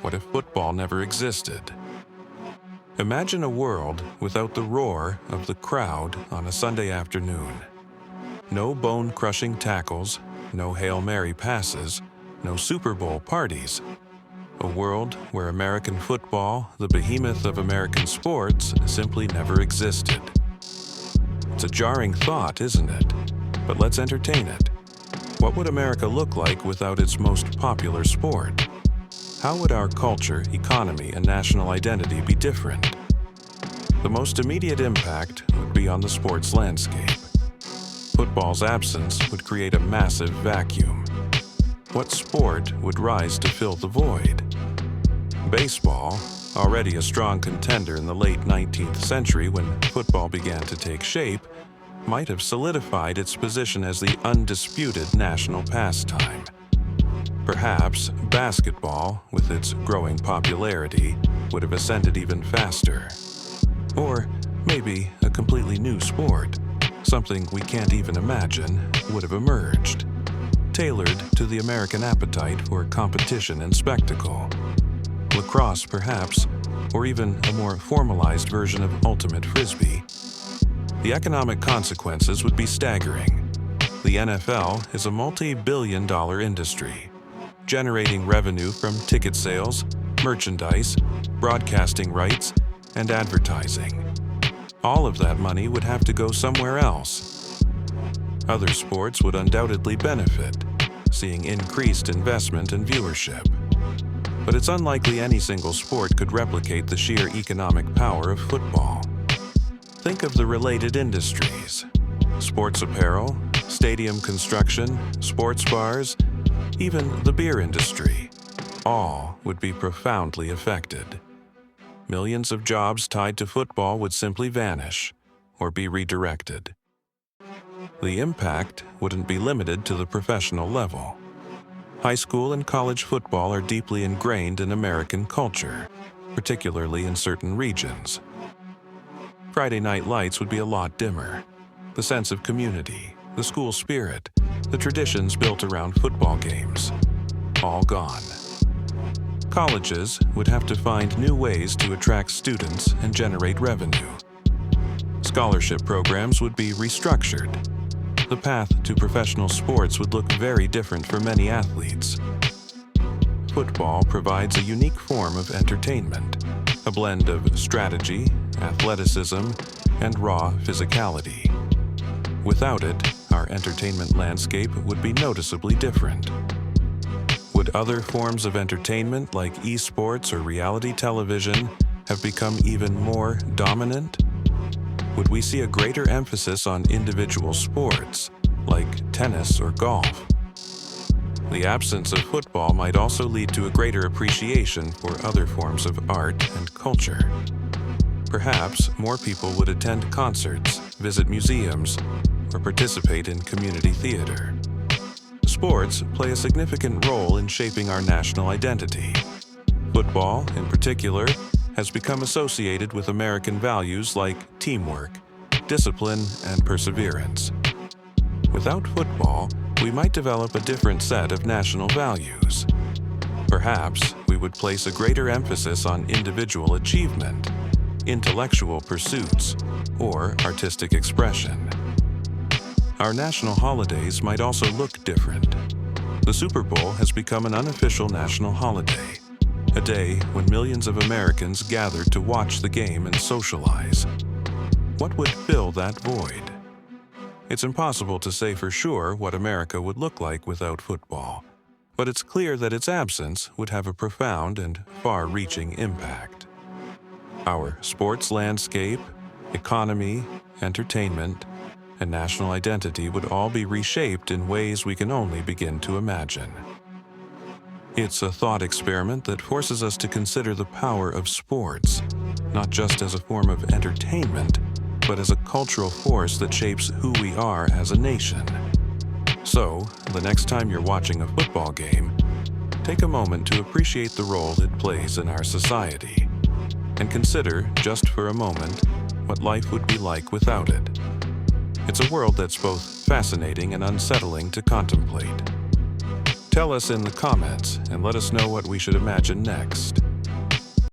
What if football never existed? Imagine a world without the roar of the crowd on a Sunday afternoon. No bone-crushing tackles, no Hail Mary passes, no Super Bowl parties. A world where American football, the behemoth of American sports, simply never existed. It's a jarring thought, isn't it? But let's entertain it. What would America look like without its most popular sport? How would our culture, economy, and national identity be different? The most immediate impact would be on the sports landscape. Football's absence would create a massive vacuum. What sport would rise to fill the void? Baseball, already a strong contender in the late 19th century when football began to take shape, might have solidified its position as the undisputed national pastime. Perhaps basketball, with its growing popularity, would have ascended even faster. Or maybe a completely new sport, something we can't even imagine, would have emerged, tailored to the American appetite for competition and spectacle. Lacrosse, perhaps, or even a more formalized version of ultimate frisbee. The economic consequences would be staggering. The NFL is a multi-billion-dollar industry, generating revenue from ticket sales, merchandise, broadcasting rights, and advertising. All of that money would have to go somewhere else. Other sports would undoubtedly benefit, seeing increased investment and viewership. But it's unlikely any single sport could replicate the sheer economic power of football. Think of the related industries: sports apparel, stadium construction, sports bars, even the beer industry. All would be profoundly affected. Millions of jobs tied to football would simply vanish or be redirected. The impact wouldn't be limited to the professional level. High school and college football are deeply ingrained in American culture, particularly in certain regions. Friday night lights would be a lot dimmer. The sense of community, the school spirit, the traditions built around football games, all gone. Colleges would have to find new ways to attract students and generate revenue. Scholarship programs would be restructured. The path to professional sports would look very different for many athletes. Football provides a unique form of entertainment, a blend of strategy, athleticism, and raw physicality. Without it, our entertainment landscape would be noticeably different. Would other forms of entertainment like esports or reality television have become even more dominant? Would we see a greater emphasis on individual sports, like tennis or golf? The absence of football might also lead to a greater appreciation for other forms of art and culture. Perhaps more people would attend concerts, visit museums, or participate in community theater. Sports play a significant role in shaping our national identity. Football, in particular, has become associated with American values like teamwork, discipline, and perseverance. Without football, we might develop a different set of national values. Perhaps we would place a greater emphasis on individual achievement, intellectual pursuits, or artistic expression. Our national holidays might also look different. The Super Bowl has become an unofficial national holiday, a day when millions of Americans gather to watch the game and socialize. What would fill that void? It's impossible to say for sure what America would look like without football, but it's clear that its absence would have a profound and far-reaching impact. Our sports landscape, economy, entertainment, and national identity would all be reshaped in ways we can only begin to imagine. It's a thought experiment that forces us to consider the power of sports, not just as a form of entertainment, but as a cultural force that shapes who we are as a nation. So, the next time you're watching a football game, take a moment to appreciate the role it plays in our society, and consider, just for a moment, what life would be like without it. It's a world that's both fascinating and unsettling to contemplate. Tell us in the comments and let us know what we should imagine next.